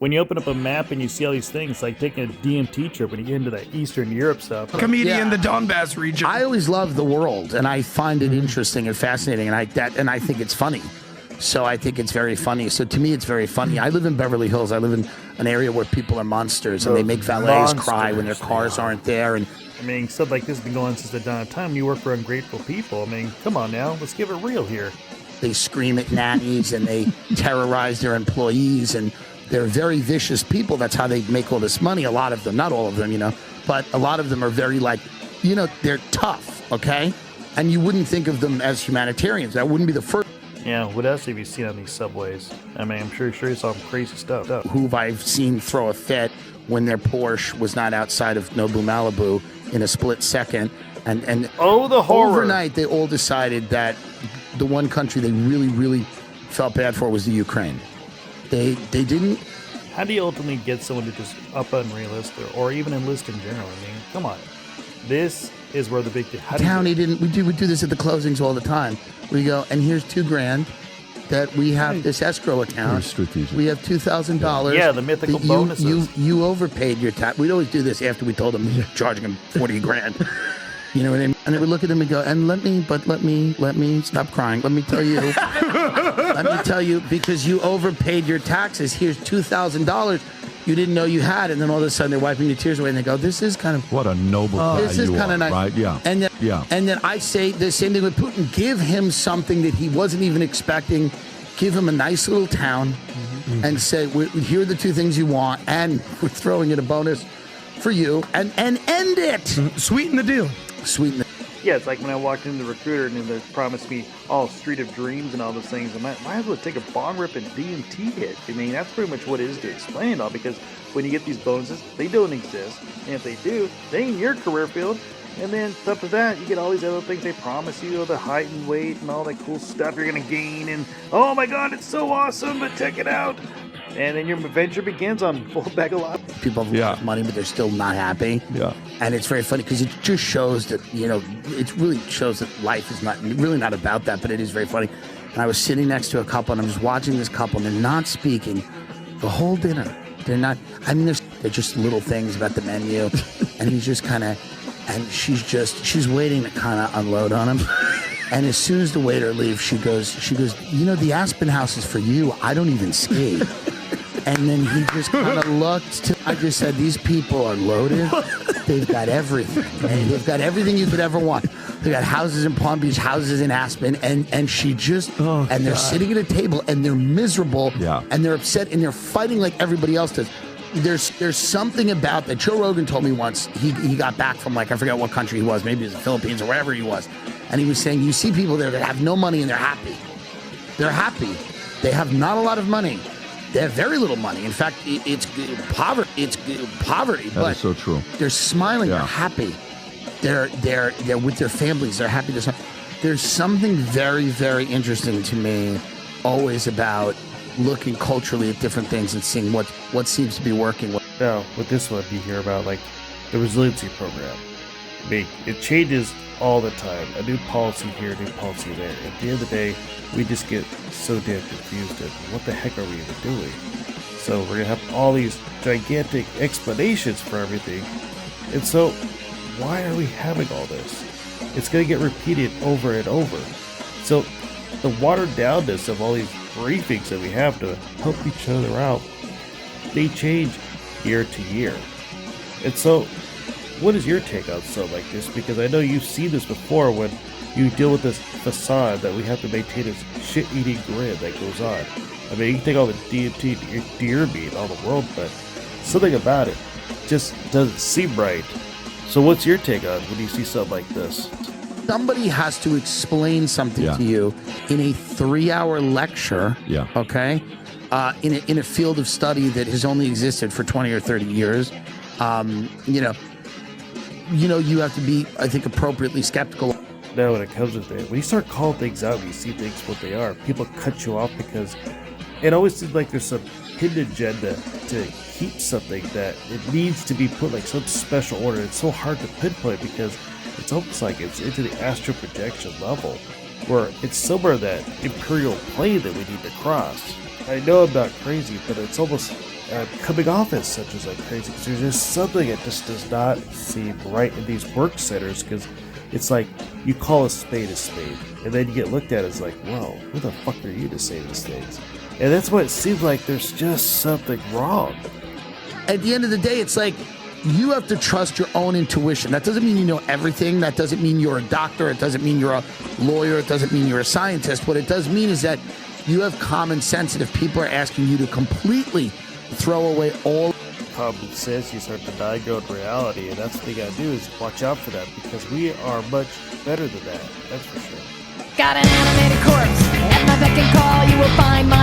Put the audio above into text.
when you open up a map and you see all these things, like taking a DMT trip when you get into that Eastern Europe stuff. Comedian, the Donbass region. I always love the world, and I find it interesting and fascinating, and I think it's funny. So I think it's very funny. So to me, it's very funny. I live in Beverly Hills. I live in an area where people are monsters, and they make valets cry when their cars aren't there. And I mean, stuff like this has been going on since the dawn of time. You work for ungrateful people. I mean, come on now, let's give it real here. they scream at nannies and they terrorize their employees, and they're very vicious people. That's how they make all this money. A lot of them, not all of them, but a lot of them are very they're tough, okay? And you wouldn't think of them as humanitarians. That wouldn't be the first. Yeah, what else have you seen on these subways? I mean, I'm sure you saw some crazy stuff. Who I've seen throw a fit when their Porsche was not outside of Nobu, Malibu in a split second. And oh, the horror. Overnight, they all decided that the one country they really, really felt bad for was the Ukraine. They didn't. How do you ultimately get someone to just up unrealist or even enlist in general? I mean, come on. This is where the big Townie didn't. We do this at the closings all the time. We go, and here's $2,000 that we have this escrow account. We have $2,000. Yeah, the mythical bonuses. You overpaid your tax. We'd always do this after we told them charging them $40,000. You know what I mean? And they would look at them and go, and let me stop crying. Let me tell you, because you overpaid your taxes. Here's $2,000 you didn't know you had, and then all of a sudden they're wiping your tears away, and they go, "This is kind of what a noble guy this is kind of nice, right? Yeah, and then I say the same thing with Putin. Give him something that he wasn't even expecting. Give him a nice little town, and say, here are the two things you want, and we're throwing in a bonus for you, and end it. Sweeten the deal. Sweeten the. Yeah, it's like when I walked into the recruiter and they promised me all Street of Dreams and all those things. I might as well take a bong rip and DMT hit. I mean, that's pretty much what it is to explain it all, because when you get these bonuses, they don't exist. And if they do, they ain't your career field. And then top of that, you get all these other things they promise you, the height and weight and all that cool stuff you're going to gain. And, oh my God, it's so awesome, but check it out. And then your adventure begins on full bag of lot. People have a lot of money, but they're still not happy. Yeah. And it's very funny because it just shows that, it really shows that life is really not about that, but it is very funny. And I was sitting next to a couple, and I'm just watching this couple, and they're not speaking the whole dinner. They're not, they're just little things about the menu. And he's just kind of, and she's waiting to kind of unload on him. And as soon as the waiter leaves, she goes, the Aspen House is for you. I don't even ski. And then he just kind of looked. I just said, these people are loaded. They've got everything. And they've got everything you could ever want. They got houses in Palm Beach, houses in Aspen, and she just, and they're sitting at a table, and they're miserable, and they're upset, and they're fighting like everybody else does. There's something about that. Joe Rogan told me once, he got back from I forget what country he was, maybe it was the Philippines or wherever he was, and he was saying, you see people there that have no money and they're happy. They're happy. They have not a lot of money. They have very little money. In fact, it's poverty. It's poverty. That is so true. They're smiling. Yeah. They're happy. They're with their families. They're happy. There's something very, very interesting to me always about looking culturally at different things and seeing what seems to be working. Now, with this one, you hear about the resiliency program. It changes all the time. A new policy here, a new policy there. At the end of the day, we just get so damn confused at what the heck are we even doing? So we're going to have all these gigantic explanations for everything. And so why are we having all this? It's going to get repeated over and over. So the watered downness of all these briefings that we have to help each other out, they change year to year. And so what is your take on something like this? Because I know you've seen this before when you deal with this facade that we have to maintain this shit-eating grid that goes on. I mean, you can take all the DMT, deer meat, all the world, but something about it just doesn't seem right. So what's your take on when you see something like this? Somebody has to explain something to you in a 3-hour lecture, okay, in a field of study that has only existed for 20 or 30 years. You have to be, I think, appropriately skeptical. Now, when it comes to that, when you start calling things out and you see things what they are, people cut you off because it always seems like there's some hidden agenda to keep something that it needs to be put some special order. It's so hard to pinpoint because it's almost like it's into the astral projection level where it's somewhere that imperial plane that we need to cross. I know I'm not crazy, but it's almost coming off as such as like crazy. Because there's just something that just does not seem right in these work centers. Because it's like you call a spade, and then you get looked at as like, "Whoa, who the fuck are you to say these things?" And that's what it seems like. There's just something wrong. At the end of the day, it's like you have to trust your own intuition. That doesn't mean you know everything. That doesn't mean you're a doctor. It doesn't mean you're a lawyer. It doesn't mean you're a scientist. What it does mean is that you have common sense, and if people are asking you to completely throw away all common sense, you start to diagnose reality, and that's what they gotta do is watch out for that, because we are much better than that. That's for sure. Got an animated corpse at my beck and call. You will find my